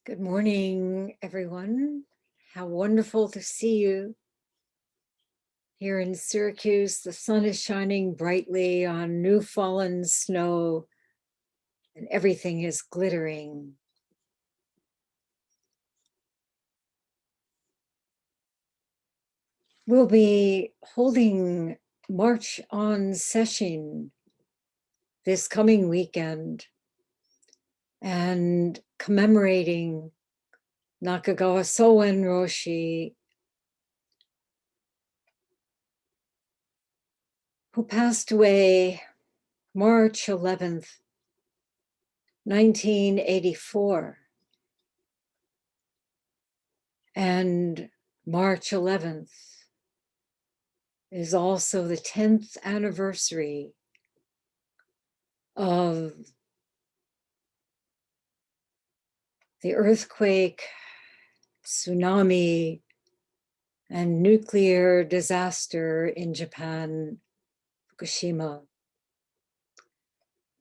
Good morning, everyone. How wonderful to see you. Here in Syracuse, the sun is shining brightly on new fallen snow, and everything is glittering. We'll be holding March on session this coming weekend and commemorating Nakagawa Soen Roshi, who passed away March 11th, 1984. And March 11th is also the 10th anniversary of the earthquake, tsunami, and nuclear disaster in Japan, Fukushima.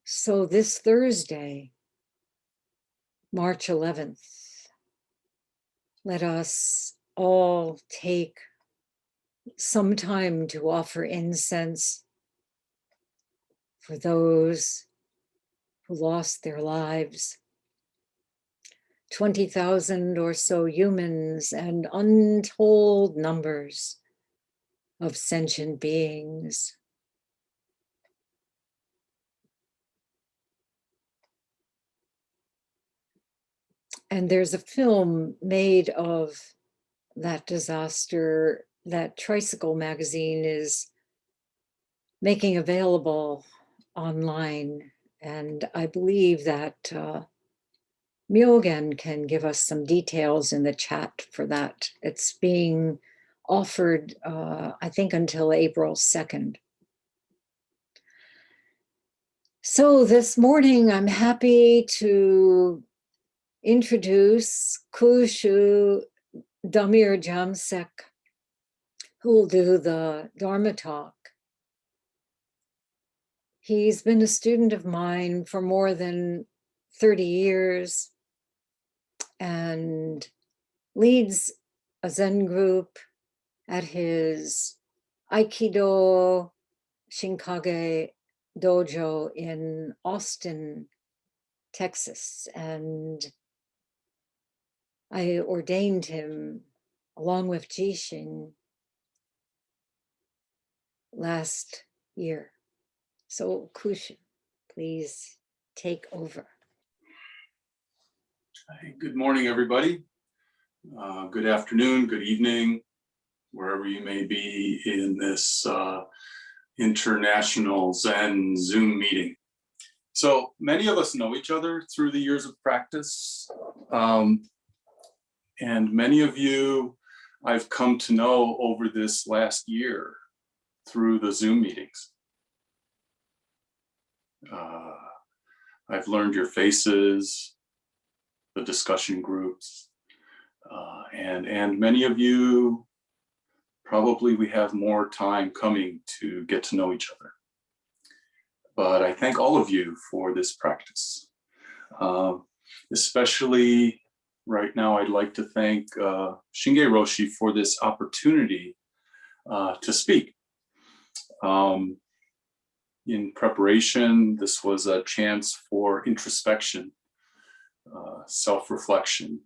So this Thursday, March 11th, let us all take some time to offer incense for those who lost their lives. 20,000 or so humans and untold numbers of sentient beings. And there's a film made of that disaster that Tricycle magazine is making available online. And I believe that Myogen can give us some details in the chat for that. It's being offered, I think, until April 2nd. So this morning, I'm happy to introduce Kuushu Damir Jamsek, who will do the Dharma talk. He's been a student of mine for more than 30 years and leads a Zen group at his Aikido Shinkage dojo in Austin, Texas. And I ordained him along with Jishin last year. So Kuushu, please take over. Hi, good morning, everybody. Good afternoon, good evening, wherever you may be in this international Zen Zoom meeting. So many of us know each other through the years of practice. And many of you I've come to know over this last year through the Zoom meetings. I've learned your faces, the discussion groups, and many of you, probably we have more time coming to get to know each other. But I thank all of you for this practice. Especially right now, I'd like to thank Shinge Roshi for this opportunity to speak. In preparation, this was a chance for introspection, self-reflection.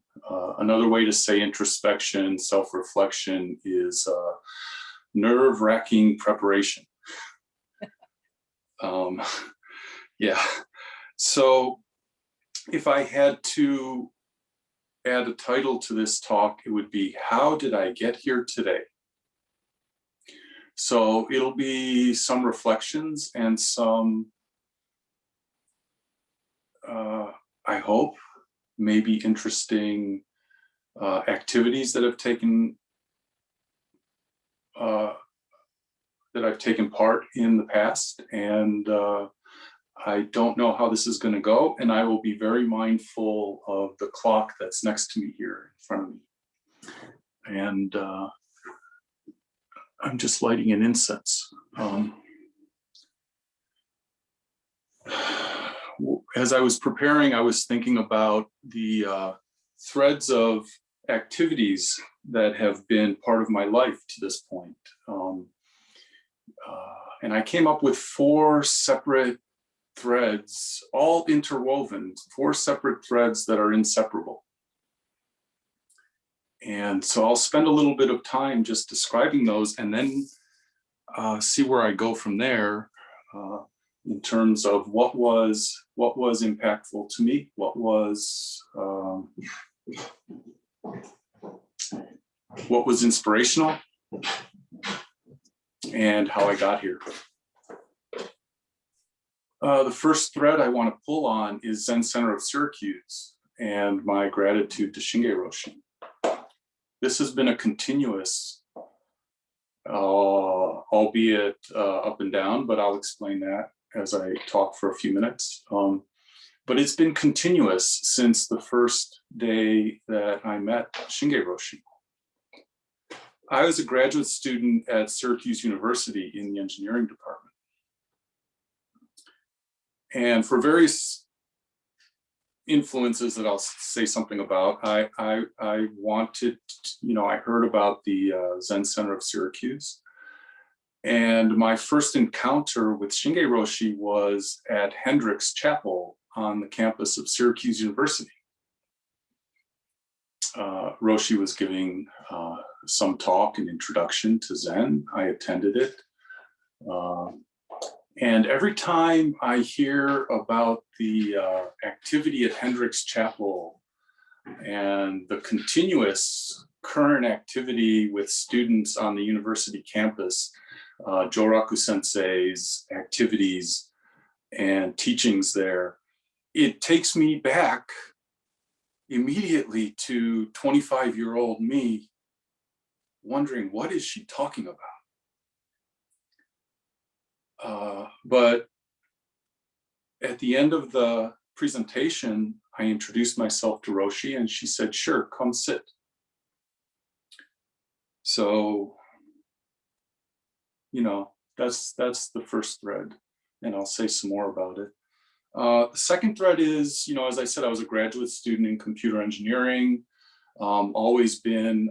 Another way to say introspection, self-reflection is nerve-wracking preparation. Yeah, so if I had to add a title to this talk, it would be, How Did I Get Here Today? So it'll be some reflections and some, I hope, maybe interesting activities that have taken that I've taken part in the past, and I don't know how this is going to go, and I will be very mindful of the clock that's next to me here in front of me, and I'm just lighting an incense. As I was preparing, I was thinking about the threads of activities that have been part of my life to this point. And I came up with 4 separate threads, all interwoven, 4 separate threads that are inseparable. And so I'll spend a little bit of time just describing those and then see where I go from there in terms of what was impactful to me, what was inspirational, and how I got here. The first thread I want to pull on is Zen Center of Syracuse and my gratitude to Shinge Roshi. This has been a continuous, albeit up and down, but I'll explain that as I talk for a few minutes. But it's been continuous since the first day that I met Shinge Roshi. I was a graduate student at Syracuse University in the engineering department. And for various influences that I'll say something about, I wanted, I heard about the Zen Center of Syracuse. And my first encounter with Shinge Roshi was at Hendricks Chapel on the campus of Syracuse University. Roshi was giving some talk and introduction to Zen. I attended it. And every time I hear about the activity at Hendricks Chapel and the continuous current activity with students on the university campus, Joraku Sensei's activities and teachings there, it takes me back immediately to 25-year-old me, wondering, what is she talking about? But at the end of the presentation, I introduced myself to Roshi and she said, sure, come sit. So, that's the first thread, and I'll say some more about it. The second thread is, as I said, I was a graduate student in computer engineering, always been,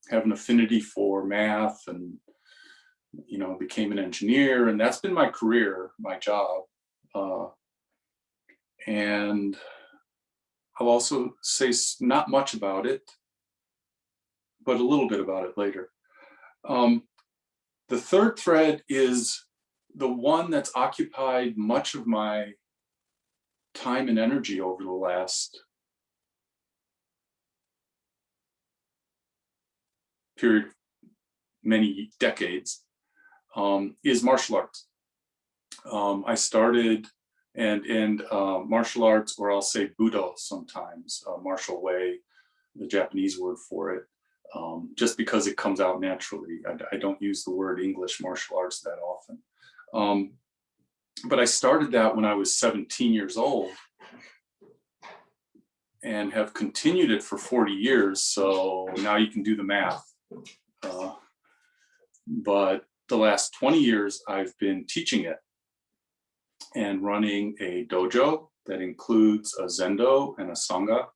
have an affinity for math and, became an engineer, and that's been my career, my job. And I'll also say not much about it, but a little bit about it later. The third thread is the one that's occupied much of my time and energy over the last period, many decades, is martial arts. I started and martial arts, or I'll say Budo sometimes, martial way, the Japanese word for it, just because it comes out naturally. I don't use the word English martial arts that often. But I started that when I was 17 years old and have continued it for 40 years. So now you can do the math. But the last 20 years, I've been teaching it and running a dojo that includes a Zendo and a Sangha.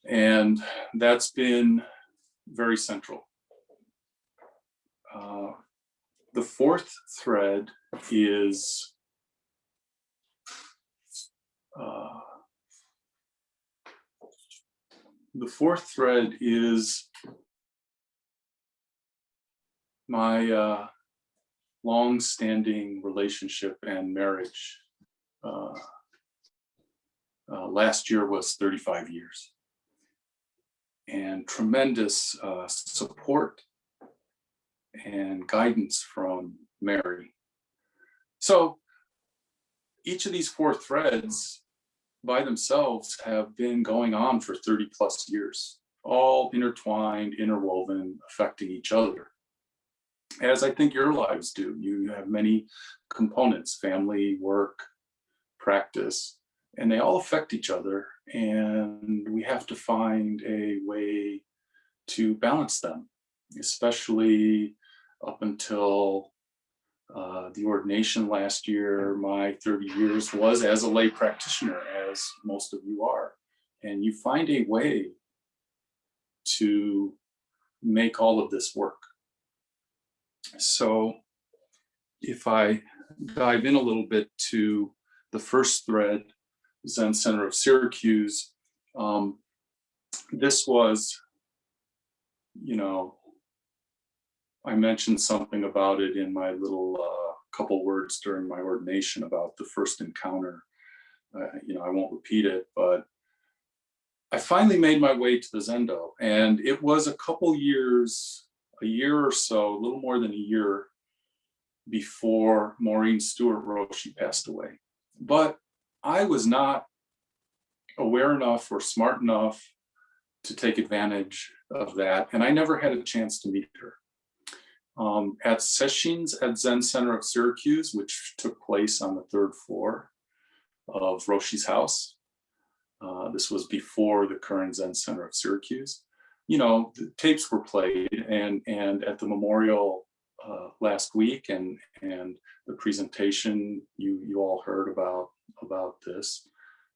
And that's been very central. The fourth thread is my long-standing relationship and marriage. Last year was 35 years. And tremendous support and guidance from Mary. So each of these 4 threads by themselves have been going on for 30 plus years, all intertwined, interwoven, affecting each other. As I think your lives do. You have many components, family, work, practice, and they all affect each other. And we have to find a way to balance them, especially up until the ordination last year. My 30 years was as a lay practitioner, as most of you are. and you find a way to make all of this work. So if I dive in a little bit to the first thread, Zen Center of Syracuse, this was, I mentioned something about it in my little couple words during my ordination about the first encounter. I won't repeat it, but I finally made my way to the Zendo, and it was a year or so, a little more than a year before Maureen Stewart Roshi passed away. But I was not aware enough or smart enough to take advantage of that, and I never had a chance to meet her. At sessions at Zen Center of Syracuse, which took place on the third floor of Roshi's house, this was before the current Zen Center of Syracuse. The tapes were played, and at the memorial last week, and the presentation, you all heard about this,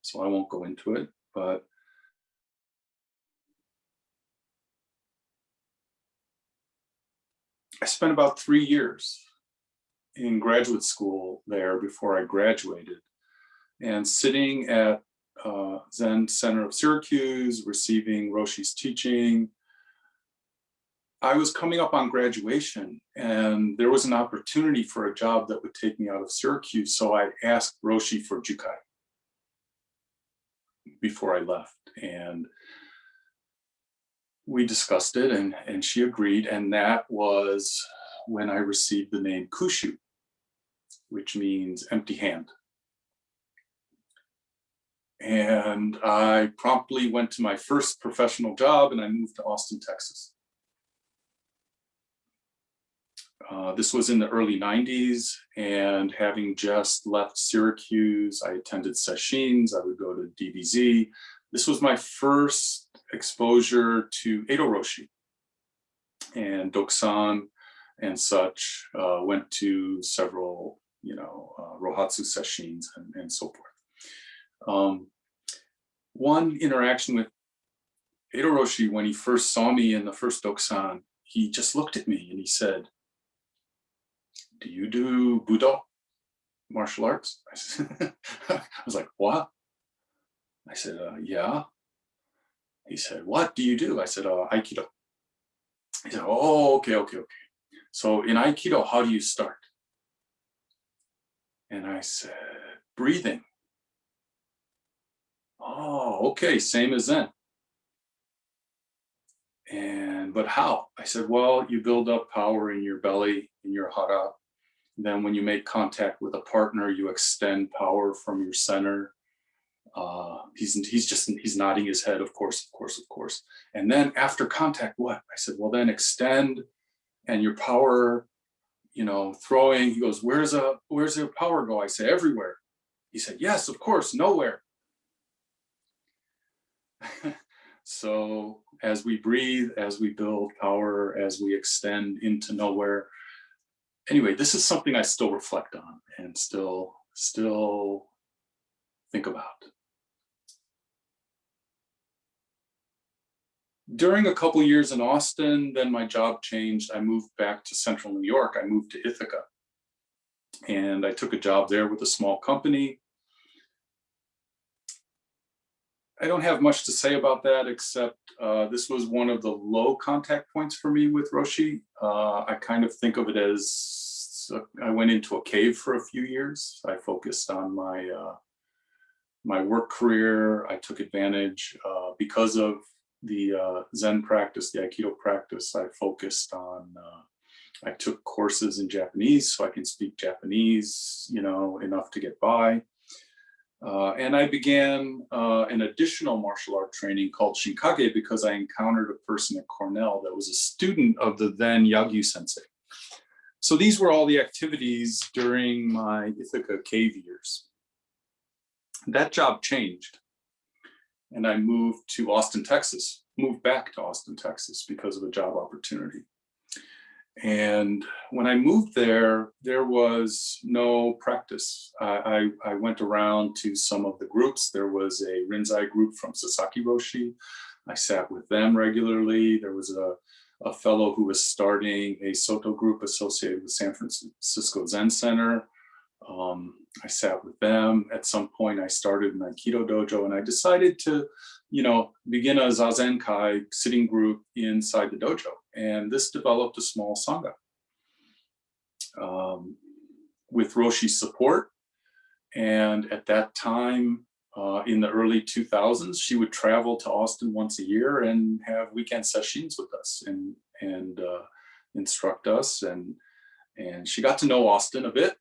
so I won't go into it. But I spent about 3 years in graduate school there before I graduated, and sitting at Zen Center of Syracuse, receiving Roshi's teaching. I was coming up on graduation, and there was an opportunity for a job that would take me out of Syracuse, so I asked Roshi for Jukai before I left, and we discussed it, and she agreed, and that was when I received the name Kuushu, which means empty hand. And I promptly went to my first professional job, and I moved to Austin, Texas. This was in the early 90s, and having just left Syracuse, I attended sessions, I would go to DBZ. This was my first exposure to Edo Roshi and Dokusan and such. Went to several, Rohatsu sessions and so forth. One interaction with Edo Roshi, when he first saw me in the first Dokusan, he just looked at me and he said, "Do you do Budo martial arts?" I was like, "What?" I said, "Yeah." He said, "What do you do?" I said, "Aikido." He said, "Oh, okay. So in Aikido, how do you start?" And I said, "Breathing." "Oh, okay, same as Zen." But how? I said, "Well, you build up power in your belly, in your hara. Then when you make contact with a partner, you extend power from your center." He's nodding his head, of course. And then after contact, what? I said, "Well, then extend, and your power, throwing." He goes, where's your power go?" I say, "Everywhere." He said, "Yes, of course, nowhere." So as we breathe, as we build power, as we extend into nowhere. Anyway, this is something I still reflect on and still think about. During a couple years in Austin, then my job changed. I moved back to central New York. I moved to Ithaca, and I took a job there with a small company. I don't have much to say about that, except this was one of the low contact points for me with Roshi. I kind of think of it as I went into a cave for a few years. I focused on my work career. I took advantage because of the Zen practice, the Aikido practice. I took courses in Japanese so I can speak Japanese, enough to get by. And I began an additional martial art training called Shinkage because I encountered a person at Cornell that was a student of the then Yagyu sensei. So these were all the activities during my Ithaca cave years. That job changed, and I moved back to Austin, Texas because of a job opportunity. And when I moved there, there was no practice. I went around to some of the groups. There was a Rinzai group from Sasaki Roshi. I sat with them regularly. There was a fellow who was starting a Soto group associated with San Francisco Zen Center. I sat with them. At some point, I started an Aikido dojo, and I decided to, begin a Zazenkai sitting group inside the dojo. And this developed a small sangha with Roshi's support. And at that time, in the early 2000s, she would travel to Austin once a year and have weekend sessions with us and instruct us. And she got to know Austin a bit.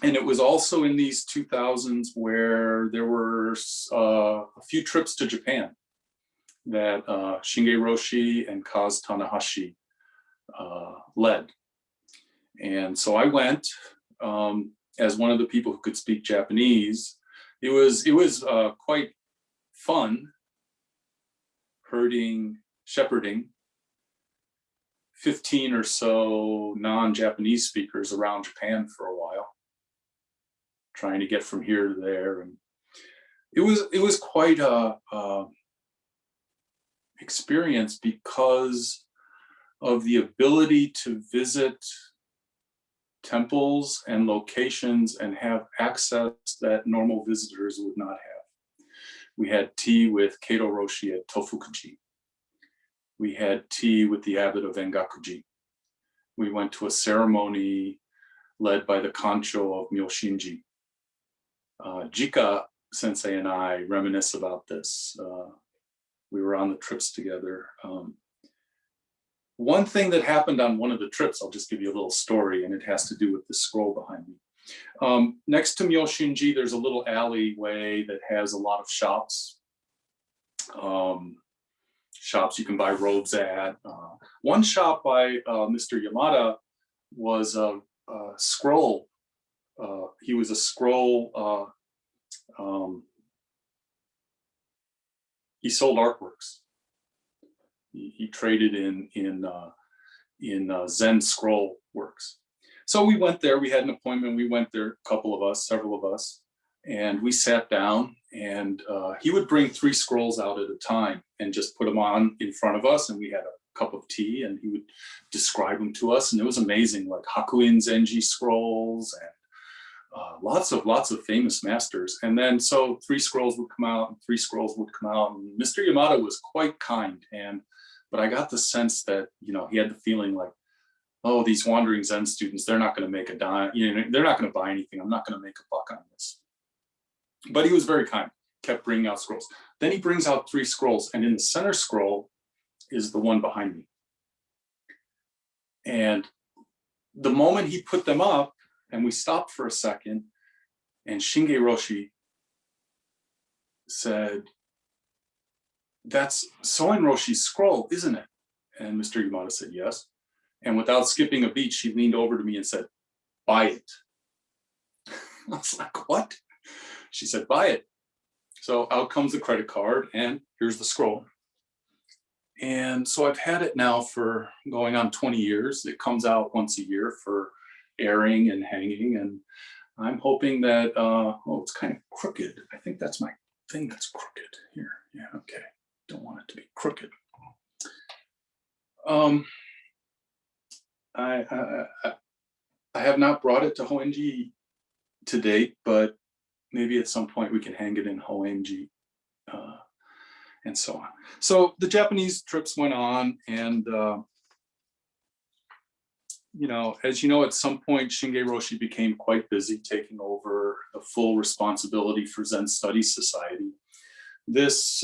And it was also in these 2000s where there were a few trips to Japan that Shinge Roshi and Kaz Tanahashi led. And so I went as one of the people who could speak Japanese. It was quite fun shepherding 15 or so non-Japanese speakers around Japan for a while, trying to get from here to there. And it was quite a experience because of the ability to visit temples and locations and have access that normal visitors would not have. We had tea with Keito Roshi at Tofukuji. We had tea with the abbot of Engakuji. We went to a ceremony led by the Kancho of Myoshinji. Jika Sensei and I reminisce about this. We were on the trips together. One thing that happened on one of the trips, I'll just give you a little story, and it has to do with the scroll behind me. Next to Myoshinji, there's a little alleyway that has a lot of shops. Shops you can buy robes at. One shop by Mr. Yamada was a scroll. He was a scroll. He sold artworks. He traded in Zen scroll works. So we went there. We had an appointment. We went there, several of us, and we sat down. And he would bring 3 scrolls out at a time and just put them on in front of us. And we had a cup of tea, and he would describe them to us. And it was amazing, like Hakuin Zenji scrolls and lots of famous masters. And then so 3 scrolls would come out, and 3 scrolls would come out. And Mr. Yamada was quite kind, but I got the sense that he had the feeling like, oh, these wandering Zen students, they're not going to make a dime. They're not going to buy anything. I'm not going to make a buck on this. But he was very kind, kept bringing out scrolls. Then he brings out 3 scrolls, and in the center scroll is the one behind me. And the moment he put them up, and we stopped for a second, and Shinge Roshi said, "That's Soen Roshi's scroll, isn't it?" And Mr. Yamada said, "Yes." And without skipping a beat, she leaned over to me and said, "Buy it." I was like, "What?" She said, "Buy it." So out comes the credit card, and here's the scroll. And so I've had it now for going on 20 years. It comes out once a year for airing and hanging. And I'm hoping that, it's kind of crooked. I think that's my thing that's crooked here. Yeah, okay. Don't want it to be crooked. I have not brought it to Hoenji to date, but maybe at some point we can hang it in Hoenji and so on. So the Japanese trips went on, and as you know, at some point Shinge Roshi became quite busy taking over the full responsibility for Zen Studies Society. This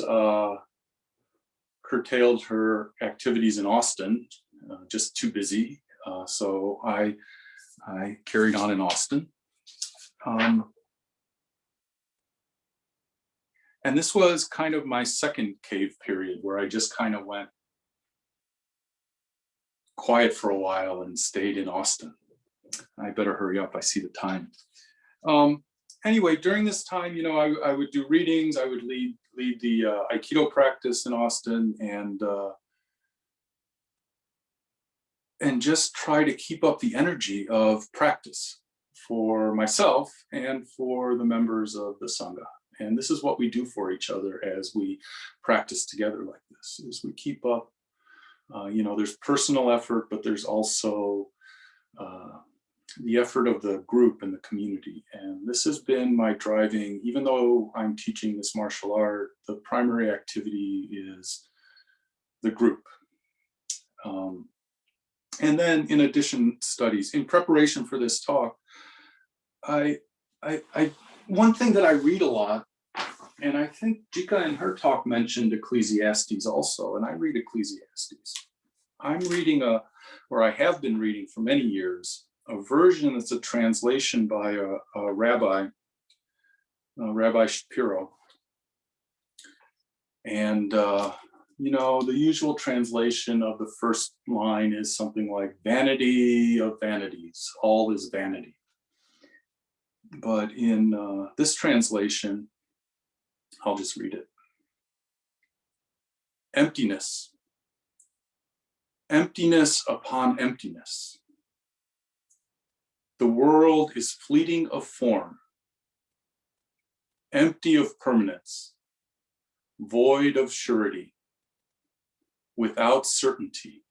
curtailed her activities in Austin, just too busy. So I carried on in Austin. And this was kind of my second cave period, where I just kind of went quiet for a while and stayed in Austin. I better hurry up, I see the time. Anyway, during this time, I would do readings, I would lead the Aikido practice in Austin, and and just try to keep up the energy of practice for myself and for the members of the Sangha. And this is what we do for each other as we practice together like this, is we keep up, there's personal effort, but there's also the effort of the group and the community. And this has been my driving, even though I'm teaching this martial art, the primary activity is the group. And then in addition, studies. In preparation for this talk, one thing that I read a lot, and I think Jika in her talk mentioned Ecclesiastes also, and I read Ecclesiastes. I'm reading or I have been reading for many years, a version that's a translation by a rabbi, Rabbi Shapiro. And, the usual translation of the first line is something like vanity of vanities, all is vanity. But in this translation, I'll just read it. Emptiness. Emptiness upon emptiness. The world is fleeting of form, empty of permanence, void of surety, without certainty.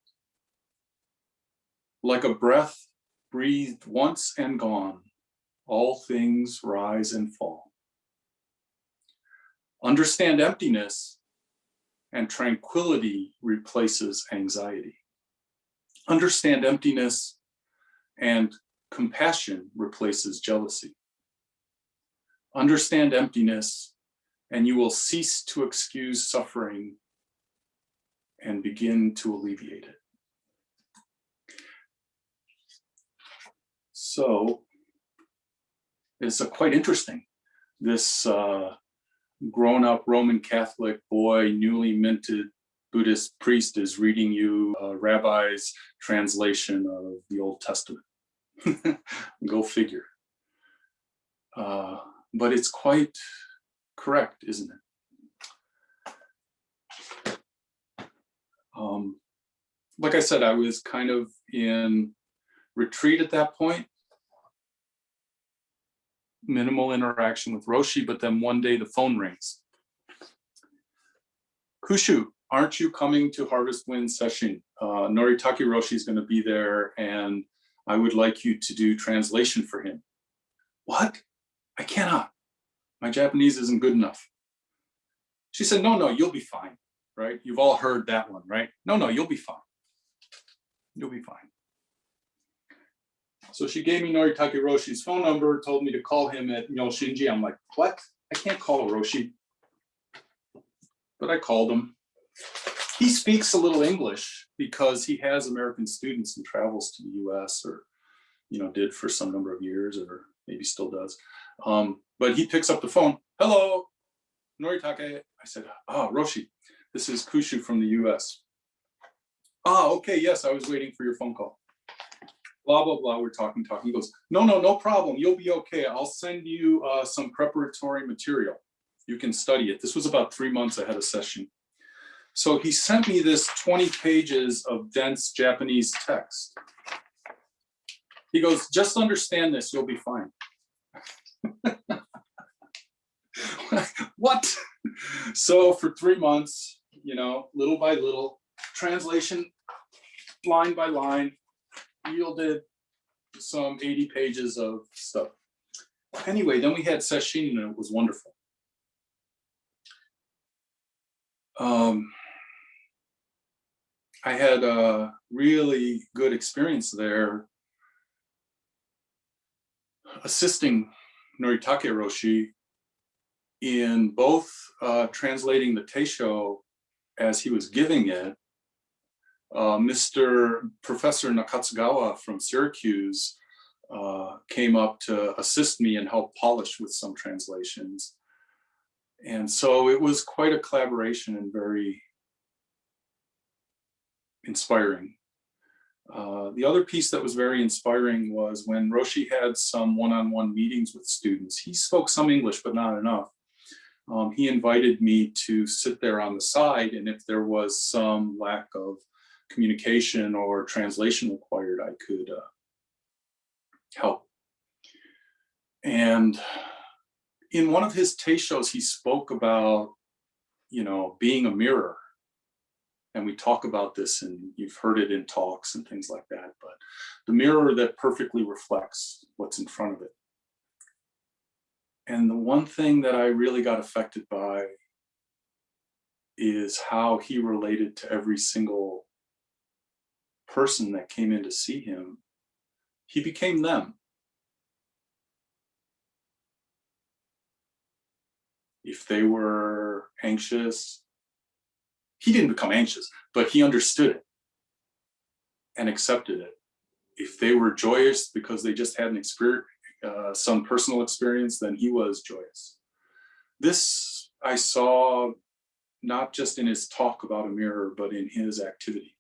Like a breath breathed once and gone, all things rise and fall. Understand emptiness, and tranquility replaces anxiety. Understand emptiness, and compassion replaces jealousy. Understand emptiness, and you will cease to excuse suffering and begin to alleviate it. So it's quite interesting. This grown-up Roman Catholic boy, newly minted Buddhist priest is reading you a rabbi's translation of the Old Testament. Go figure. But it's quite correct, isn't it? Like I said, I was kind of in retreat at that point. Minimal interaction with Roshi, but then one day the phone rings. Kuushu, aren't you coming to Harvest Wind session? Noritake Roshi is going to be there, and I would like you to do translation for him. What? I cannot. My Japanese isn't good enough. She said, no, you'll be fine, right? You've all heard that one, right? No, you'll be fine. You'll be fine. So she gave me Noritake Roshi's phone number, told me to call him at Shinji. I'm like, what? I can't call Roshi. But I called him. He speaks a little English because he has American students and travels to the US, or, did for some number of years, or maybe still does. But he picks up the phone. Hello, Noritake. I said, Roshi, this is Kuushu from the US. Okay, yes, I was waiting for your phone call. Blah, blah, blah, we're talking. He goes, no problem, you'll be okay. I'll send you some preparatory material. You can study it. This was about 3 months ahead of session. So he sent me this 20 pages of dense Japanese text. He goes, just understand this, you'll be fine. What? So for 3 months, little by little, translation, line by line, yielded some 80 pages of stuff. Anyway, then we had session, and it was wonderful. I had a really good experience there assisting Noritake Roshi in both translating the Teisho as he was giving it. Professor Nakatsugawa from Syracuse came up to assist me and help polish with some translations. And so it was quite a collaboration and very inspiring. The other piece that was very inspiring was when Roshi had some one-on-one meetings with students. He spoke some English, but not enough. He invited me to sit there on the side, and if there was some lack of communication or translation required, I could help. And in one of his taste shows, he spoke about, being a mirror. And we talk about this, and you've heard it in talks and things like that, but the mirror that perfectly reflects what's in front of it. And the one thing that I really got affected by is how he related to every single person that came in to see him. He became them. If they were anxious, he didn't become anxious, but he understood it and accepted it. If they were joyous because they just had an experience, some personal experience, then he was joyous. This I saw not just in his talk about a mirror, but in his activity,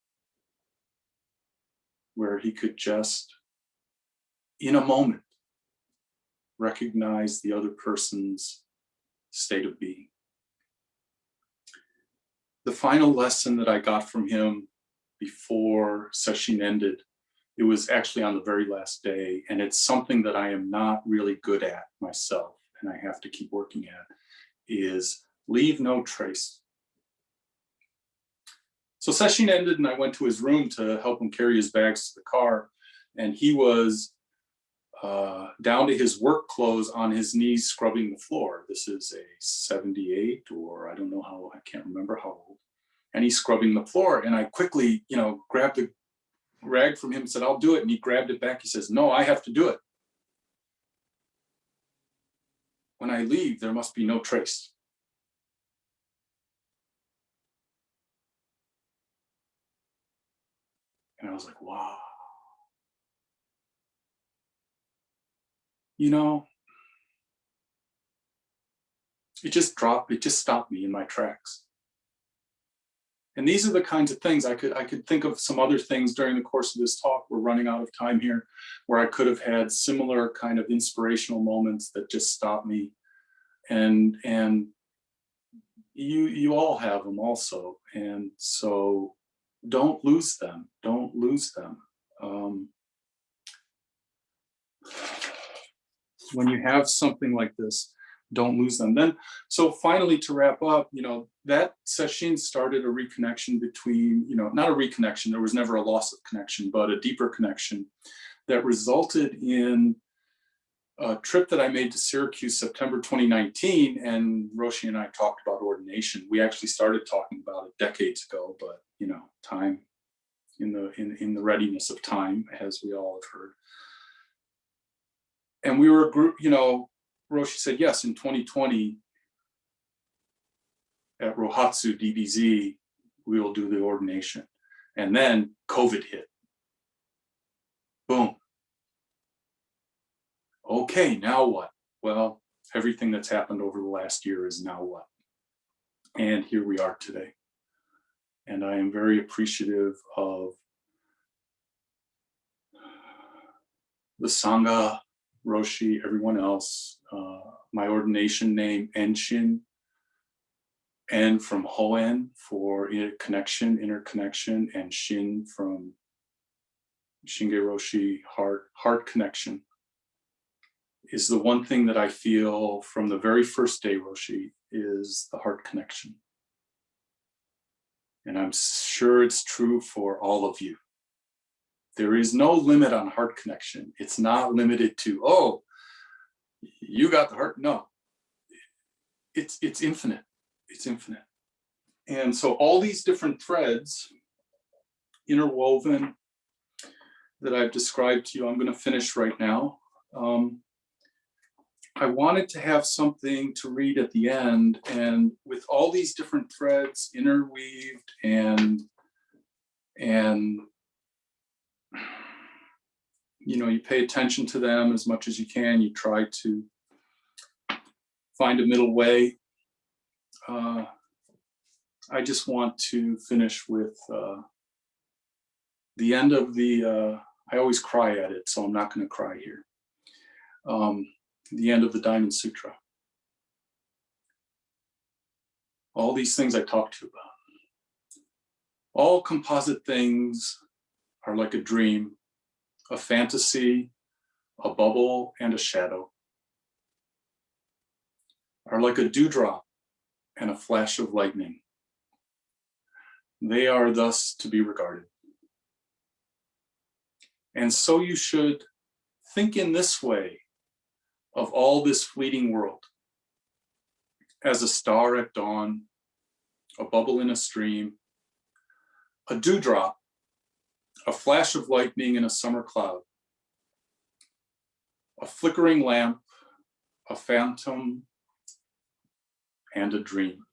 where he could just, in a moment, recognize the other person's state of being. The final lesson that I got from him before session ended, it was actually on the very last day, and it's something that I am not really good at myself, and I have to keep working at, is leave no trace. So session ended, and I went to his room to help him carry his bags to the car, and he was down to his work clothes on his knees scrubbing the floor. This is a 78, or I don't know how, I can't remember how old. And he's scrubbing the floor, and I quickly, grabbed the rag from him and said, "I'll do it." And he grabbed it back. He says, "No, I have to do it. When I leave, there must be no trace." And I was like, wow. It just stopped me in my tracks. And these are the kinds of things I could think of. Some other things during the course of this talk. We're running out of time here, where I could have had similar kind of inspirational moments that just stopped me. And you all have them also. And so don't lose them. Don't lose them. When you have something like this, don't lose them. Then, so finally, to wrap up, that session started a reconnection between, not a reconnection, there was never a loss of connection, but a deeper connection that resulted in a trip that I made to Syracuse, September 2019, and Roshi and I talked about ordination. We actually started talking about it decades ago, but time, in the readiness of time, as we all have heard. And we were a group, Roshi said, yes, in 2020 at Rohatsu DBZ, we will do the ordination. And then COVID hit. Boom. Okay, now what? Well, everything that's happened over the last year is now what? And here we are today. And I am very appreciative of the Sangha, Roshi, everyone else, my ordination name, Enshin, N from Hoen for interconnection, and Shin from Shinge Roshi, heart connection, is the one thing that I feel from the very first day, Roshi, is the heart connection. And I'm sure it's true for all of you. There is no limit on heart connection. It's not limited to, oh, you got the heart. No, it's infinite. It's infinite. And so all these different threads interwoven that I've described to you, I'm going to finish right now. I wanted to have something to read at the end, and with all these different threads interweaved and you pay attention to them as much as you can. You try to find a middle way. I just want to finish with the end of the, I always cry at it, so I'm not going to cry here. The end of the Diamond Sutra. All these things I talked to you about. All composite things are like a dream, a fantasy, a bubble, and a shadow, are like a dewdrop and a flash of lightning. They are thus to be regarded. And so you should think in this way of all this fleeting world, as a star at dawn, a bubble in a stream, a dewdrop, a flash of lightning in a summer cloud, a flickering lamp, a phantom, and a dream.